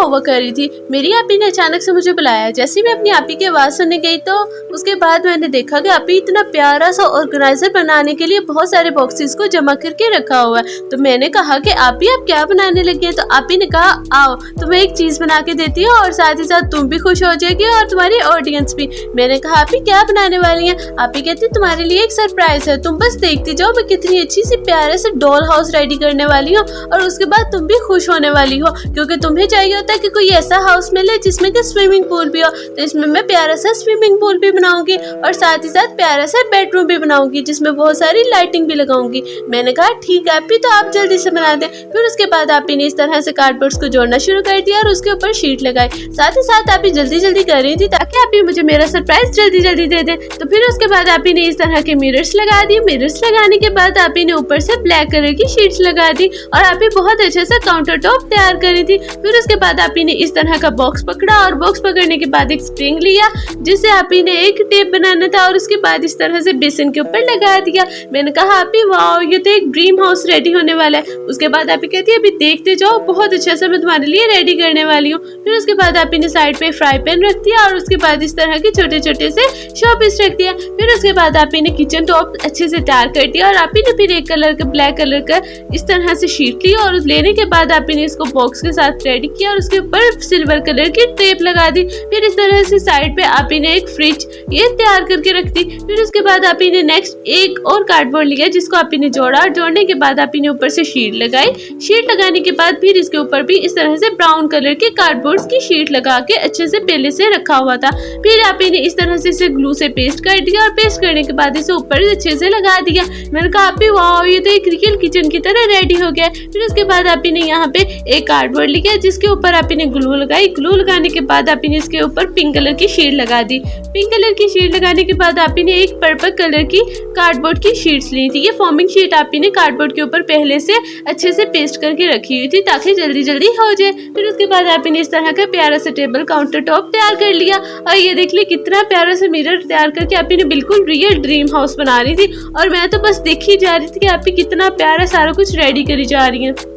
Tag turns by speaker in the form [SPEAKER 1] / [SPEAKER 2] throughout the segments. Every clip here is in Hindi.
[SPEAKER 1] होमवर्क कर रही थी। मेरी आपी ने अचानक से मुझे बुलाया। जैसे मैं अपनी आपी की आवाज़ सुनने गई तो उसके बाद मैंने देखा कि आपी इतना प्यारा सा ऑर्गेनाइजर बनाने के लिए बहुत सारे बॉक्सेस को जमा करके रखा हुआ है। तो मैंने कहा कि आपी आप क्या बनाने लगी हैं? तो आपी ने कहा आओ तुम्हें एक चीज़ बना के देती हूँ और साथ ही साथ तुम भी खुश हो जाएगी और तुम्हारी ऑडियंस भी। मैंने कहा आपी क्या बनाने वाली हैं? आपी कहती तुम्हारे लिए एक सरप्राइज है, तुम बस देखती जाओ मैं कितनी अच्छी सी प्यारे से डॉल हाउस रेडी करने वाली हूँ और उसके बाद तुम भी खुश होने वाली हो, क्योंकि तुम्हें चाहिए होता है कि कोई ऐसा हाउस मिले जिसमें कि स्विमिंग पूल भी हो। तो इसमें मैं प्यारा सा स्विमिंग पूल भी बनाऊंगी और साथ ही साथ प्यारा सा बेडरूम भी बनाऊंगी जिसमें बहुत सारी लाइटिंग भी लगाऊंगी। मैंने कहा ठीक है आपी, तो आप जल्दी से बना दें। फिर उसके बाद आपी ने इस तरह से कार्डबोर्ड्स को जोड़ना शुरू कर दिया और उसके ऊपर शीट लगाई। साथ ही साथ आपी जल्दी जल्दी कर रही थी ताकि आपी मुझे मेरा सरप्राइज जल्दी जल्दी दे दे। तो फिर उसके बाद आपी ने इस तरह के मिरर्स लगा दिए। मिरर्स लगाने के बाद आपी ने ऊपर से ब्लैक कलर की शीट्स लगा दी और आपी बहुत अच्छे से काउंटर टॉप तैयार करी थी। फिर उसके बाद आपी ने इस तरह का बॉक्स पकड़ा और बॉक्स पकड़ने के बाद एक स्प्रिंग लिया जिससे आपी ने एक टेप बनाना था और उसके बाद इस तरह से बेसिन के ऊपर लगा दिया। मैंने कहा आपी वाओ ये तो एक ड्रीम हाउस रेडी होने वाला है। उसके बाद आपी कहती है अभी देखते जाओ बहुत अच्छा से मैं तुम्हारे लिए रेडी करने वाली हूँ। फिर उसके बाद आपी ने साइड पे फ्राई पैन रख दिया और उसके बाद इस तरह के छोटे छोटे से शो पीस रख दिया। फिर उसके बाद आपी ने किचन टॉप अच्छे से तैयार कर दिया और आपी ने फिर एक कलर का ब्लैक कलर का इस तरह से शीट ली और लेने के बाद आपी ने इसको बॉक्स के साथ रेडी किया और उसके ऊपर सिल्वर कलर की टेप लगा दी। फिर इस तरह से साइड पे आपी ने एक फ्रिज ये तैयार करके रख दी। फिर उसके बाद आपी ने नेक्स्ट एक और कार्डबोर्ड लिया जिसको आपी ने जोड़ा और जोड़ने के बाद आपी ने ऊपर से शीट लगाई। शीट लगाने के बाद फिर इसके ऊपर भी इस तरह से ब्राउन कलर के कार्डबोर्ड्स की शीट लगा के अच्छे से पहले से रखा हुआ था। फिर आपी ने इस तरह से इसे ग्लू से पेस्ट कर दिया और पेस्ट करने के बाद इसे ऊपर अच्छे से लगा दिया। मैंने कहा आपी वाओ ये तो एक रियल किचन की तरह रेडी हो गया। फिर उसके बाद आपी ने यहाँ पे एक कार्डबोर्ड लिया जिसके ऊपर आपी ने ग्लू लगाई। ग्लू लगाने के बाद आपी ने इसके ऊपर पिंक कलर की शीट लगा दी। पिंक कलर की शीट लगाने के बाद आपी ने एक पर्पल कलर की कार्डबोर्ड की शीट्स ली थी। ये फॉर्मिंग शीट आपी ने कार्डबोर्ड के ऊपर पहले से अच्छे से पेस्ट करके रखी हुई थी ताकि जल्दी जल्दी हो जाए। फिर उसके बाद आपी ने इस तरह का प्यारा सा टेबल काउंटर टॉप तैयार कर लिया और ये देख ली कितना प्यारा सा मिरर तैयार करके आपी ने बिल्कुल रियल ड्रीम हाउस बना रही थी और मैं तो बस देखी जा रही थी कि आपी कितना प्यारा सारा कुछ रेडी करी जा रही है।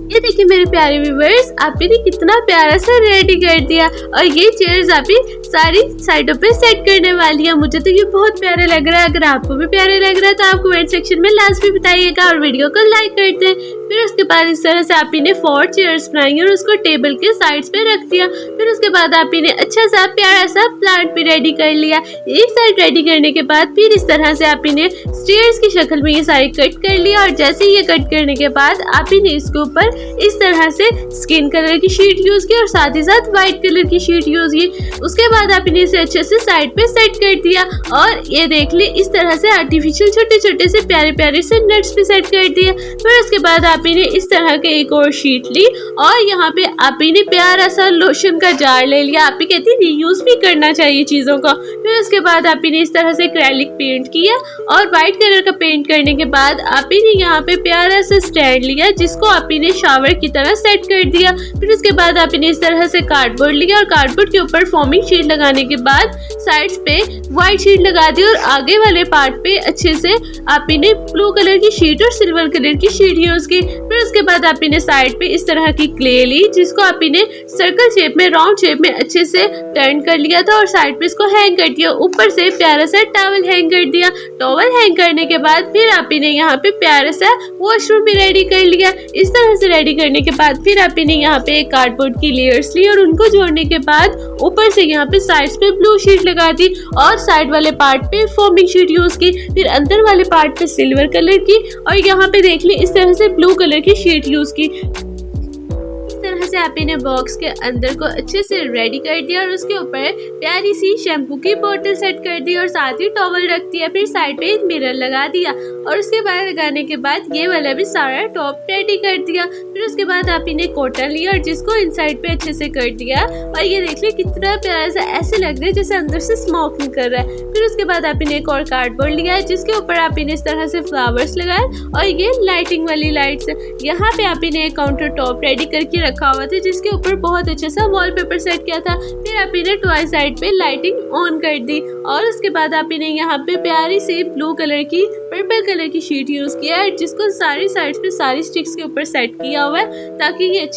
[SPEAKER 1] ये देखिए मेरे प्यारे व्यूअर्स आपी ने कितना प्यारा सा रेडी कर दिया और ये चेयर्स आपी सारी साइडों पे सेट करने वाली है। मुझे तो ये बहुत प्यारा लग रहा है। अगर आपको भी प्यारा लग रहा है तो आप कमेंट सेक्शन में लास्ट में बताइएगा और वीडियो को लाइक कर दें। फिर उसके बाद इस तरह से आपी ने 4 चेयर्स बनाई और उसको टेबल के साइड्स पे रख दिया। फिर उसके बाद आपी ने अच्छा सा प्यारा सा प्लांट भी रेडी कर लिया। एक साइड रेडी करने के बाद फिर इस तरह से आपी ने स्टेयर्स की शक्ल में ये सारी कट कर लिया और जैसे ये कट करने के बाद आपी ने इसके ऊपर इस तरह से स्किन कलर की शीट यूज की और साथ ही साथ व्हाइट कलर की शीट यूज की। उसके बाद आपने इसे अच्छे से साइड पे सेट कर दिया और ये देख ली इस तरह से आर्टिफिशियल छोटे छोटे से प्यारे प्यारे से नट्स भी सेट कर दिए। फिर उसके बाद आपने इस तरह के एक और शीट ली और यहाँ पे आपने प्यारा सा लोशन का जार ले लिया। आपी कहती है रीयूज भी करना चाहिए चीजों का। फिर उसके बाद आपने इस तरह से एक्रेलिक पेंट किया और व्हाइट कलर का पेंट करने के बाद आपने यहाँ पे प्यारा सा स्टैंड लिया जिसको आपने शावर की तरह सेट कर दिया। फिर उसके बाद आपने इस तरह से कार्डबोर्ड लिया और कार्डबोर्ड के ऊपर फॉर्मिंग शीट लगाने के बाद साइड्स पे व्हाइट शीट लगा दी और आगे वाले पार्ट पे अच्छे से आपने ब्लू कलर की शीट और सिल्वर कलर की शीट यूज की। फिर उसके बाद आपने साइड पे इस तरह की क्ले ली जिसको आपने सर्कल शेप में राउंड शेप में अच्छे से टर्न कर लिया था और साइड पे इसको हैंग कर दिया। ऊपर से प्यारा सा टॉवल हैंग कर दिया। टॉवल हैंग करने के बाद फिर आपने यहाँ पे प्यारा सा वॉशरूम भी रेडी कर लिया। इस तरह से रेडी करने के बाद फिर आपने यहाँ पे एक कार्डबोर्ड की लेयर्स ली और उनको जोड़ने के बाद ऊपर से यहाँ पे साइड्स पे ब्लू शीट लगा दी और साइड वाले पार्ट पे फॉर्मिंग शीट यूज की। फिर अंदर वाले पार्ट पे सिल्वर कलर की और यहाँ पे देख ली इस तरह से ब्लू कलर की शीट यूज की। तरह से आपने बॉक्स के अंदर को अच्छे से रेडी कर दिया और उसके ऊपर प्यारी सी शैम्पू की बोतल सेट कर दी और साथ ही टॉवल रख दिया। फिर साइड पे एक मिरर लगा दिया और उसके बाद लगाने के बाद ये वाला भी सारा टॉप रेडी कर दिया। फिर उसके बाद आपने कॉटन लिया और जिसको इनसाइड पे अच्छे से कर दिया और ये देख लिया कितना प्यारा सा ऐसे लग रहा है जैसे अंदर से स्मोक निकल रहा है। फिर उसके बाद आपने एक और कार्डबोर्ड लिया जिसके ऊपर आपने इस तरह से फ्लावर्स लगाए और ये लाइटिंग वाली लाइट्स। यहाँ पे आपने एक काउंटर टॉप रेडी करके रखा हुआ हुआ था जिसके ऊपर बहुत अच्छे सा वॉलपेपर सेट किया था। फिर आप ने टॉय साइड पे लाइटिंग ऑन कर दी और उसके बाद आप ने यहाँ पे प्यारी सी ब्लू कलर की पर्पल कलर की शीट यूज किया है जिसको सारी साइड्स पे सारी स्टिक्स के ऊपर सेट किया हुआ है ताकि ये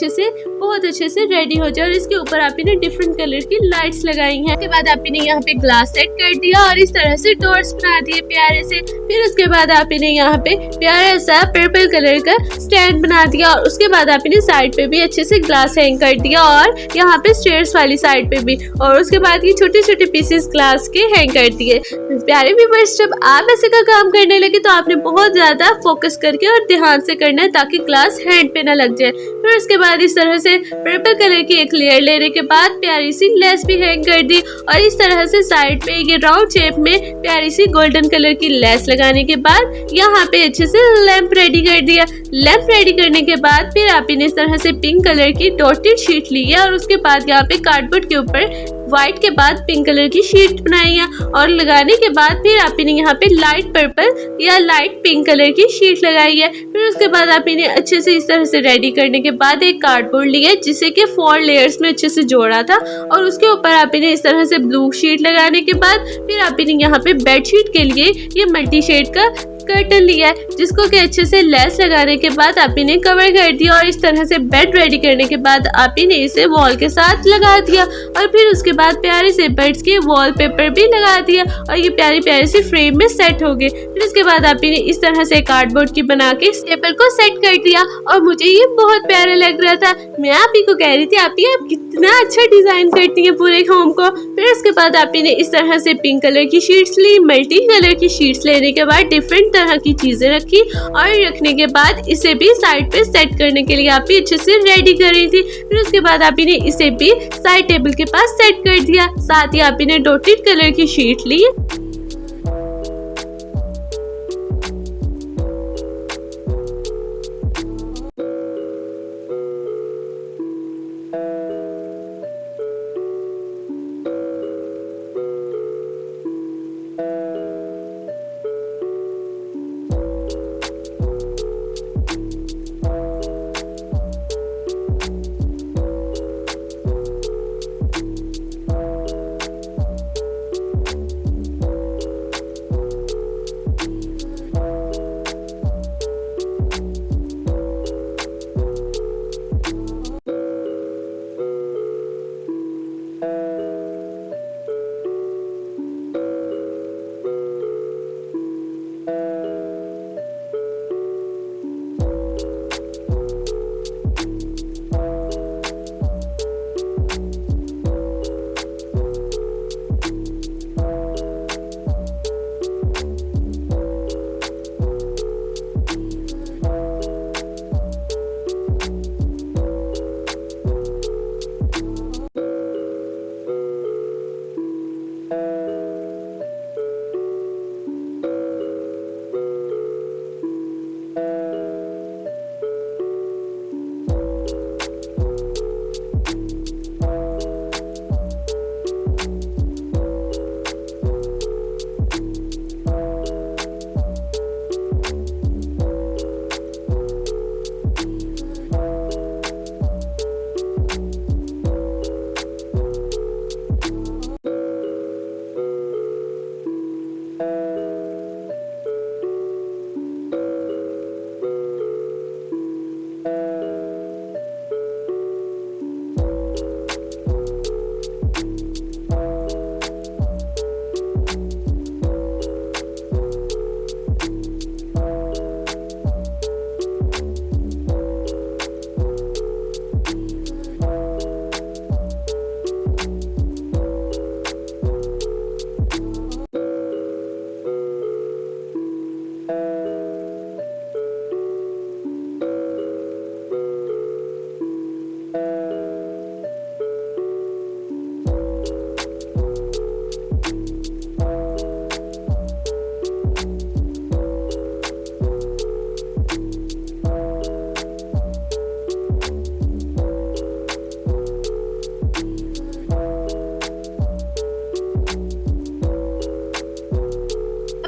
[SPEAKER 1] बहुत अच्छे से रेडी हो जाए। और इसके ऊपर आप ने डिफरेंट कलर की लाइट्स लगाई हैं। उसके बाद आप ने यहाँ पे ग्लास सेट कर दिया और इस तरह से डॉट्स बना दिए प्यारे से। फिर उसके बाद आप ने यहाँ पे प्यारा सा पर्पल कलर का स्टैंड बना दिया और उसके बाद आप ने साइड पे भी अच्छे से ग्लास हैंग कर दिया और यहाँ पे स्टेयर्स वाली साइड पे भी, और उसके बाद ये छोटे छोटे पीसेस ग्लास के हैंग कर दिए। प्यारे व्यूअर्स, जब आप ऐसे का काम करने लगे तो आपने बहुत ज्यादा फोकस करके और ध्यान से करना है ताकि ग्लास हैंड पे ना लग जाए। फिर उसके बाद इस तरह से पर्पल कलर की एक लेयर लेने के बाद प्यारी सी लेस भी हैंग कर दी और इस तरह से साइड पे ये राउंड शेप में प्यारी सी गोल्डन कलर की लेस लगाने के बाद यहाँ पे अच्छे से लैंप रेडी कर दिया। लैंप रेडी करने के बाद फिर आप इस तरह से पिंक कलर की डॉटेड शीट ली है और उसके बाद यहाँ पे कार्डबोर्ड के ऊपर व्हाइट के बाद पिंक कलर की शीट बनाई है और लगाने के बाद फिर आप ने यहाँ पे लाइट पर्पल या लाइट पिंक कलर की शीट लगाई है। फिर उसके बाद आप ने अच्छे से इस तरह से रेडी करने के बाद एक कार्डबोर्ड लिया जिसे कि 4 लेयर्स में अच्छे से जोड़ा था और उसके ऊपर आप ने इस तरह से ब्लू शीट लगाने के बाद फिर आप ने यहाँ पे बेडशीट के लिए ये मल्टी शेड का कर्टन लिया है जिसको कि अच्छे से लेस लगाने के बाद आप ने कवर कर दिया और इस तरह से बेड रेडी करने के बाद आप ने इसे वॉल के साथ लगा दिया और फिर उसके बाद प्यारे से बेड्स के वॉलपेपर भी लगा दिया और ये प्यारी प्यारी सी फ्रेम में सेट हो गए। फिर उसके बाद आप ने इस तरह से कार्डबोर्ड की बना के स्टेपल को सेट कर दिया और मुझे ये बहुत प्यारा लग रहा था। मैं आप ही को कह रही थी आप कितना अच्छा डिजाइन करती है पूरे होम को। फिर उसके बाद आप ने इस तरह से पिंक कलर की शीट्स ली, मल्टी कलर की शीट्स लेने के बाद डिफरेंट तरह की चीजें रखी और रखने के बाद इसे भी साइड पे सेट करने के लिए आप अच्छे से रेडी कर रही थी। फिर उसके बाद आप ने इसे भी साइड टेबल के पास सेट कर दिया। साथ ही आप ने डॉटेड कलर की शीट ली।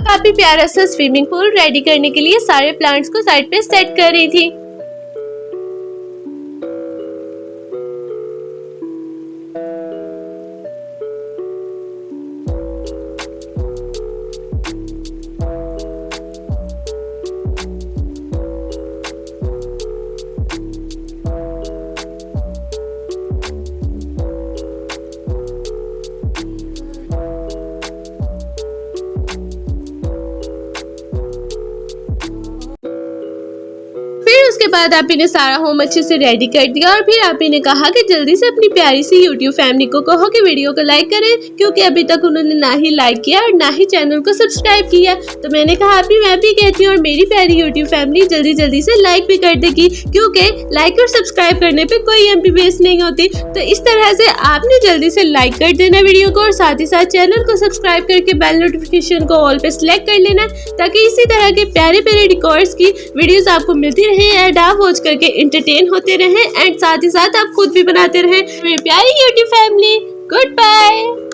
[SPEAKER 1] काफी प्यारा सा स्विमिंग पूल रेडी करने के लिए सारे प्लांट्स को साइड पे सेट कर रही थी। बाद आपी ने सारा होम अच्छे से रेडी कर दिया और फिर आपी ने कहा कि जल्दी से अपनी प्यारी सी यूट्यूब फैमिली को कहो कि वीडियो को लाइक करें, क्योंकि अभी तक उन्होंने ना ही लाइक किया और ना ही चैनल को सब्सक्राइब किया। तो मैंने कहा आपी मैं भी कहती हूँ और मेरी प्यारी यूट्यूब फैमिली जल्दी जल्दी से लाइक भी कर देगी, क्योंकि लाइक और सब्सक्राइब करने पे कोई एमपी वेस्ट नहीं होती। तो इस तरह से आपने जल्दी से लाइक कर देना वीडियो को और साथ ही साथ चैनल को सब्सक्राइब करके बेल नोटिफिकेशन को ऑल पे सिलेक्ट कर लेना, ताकि इसी तरह के प्यारे प्यारे रिकॉर्ड्स की वीडियोस आपको मिलती रहे एंड आप वॉच करके एंटरटेन होते रहे एंड साथ ही साथ आप खुद भी बनाते रहे। मेरी प्यारी यूट्यूब फैमिली, गुड बाय।